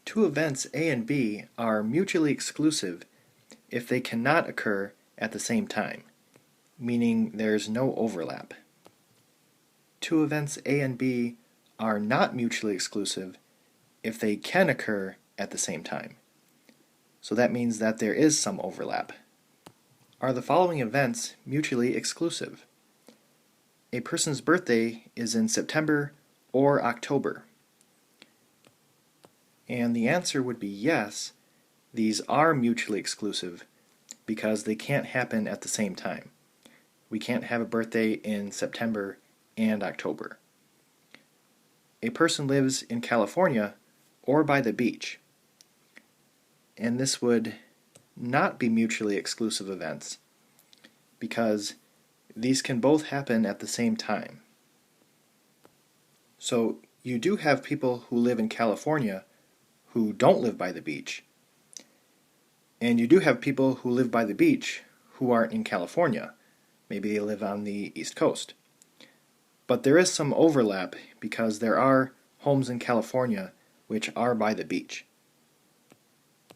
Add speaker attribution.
Speaker 1: Two events A and B are mutually exclusive if they cannot occur at the same time, meaning there's no overlap. Two events A and B are not mutually exclusive if they can occur at the same time. So that means that there is some overlap. Are the following events mutually exclusive? A person's birthday is in September or October. And the answer would be yes, these are mutually exclusive because they can't happen at the same time. We can't have a birthday in September and October. A person lives in California or by the beach. And this would not be mutually exclusive events because these can both happen at the same time. So you do have people who live in California who don't live by the beach, and you do have people who live by the beach who aren't in California. Maybe they live on the East Coast. But there is some overlap because there are homes in California which are by the beach.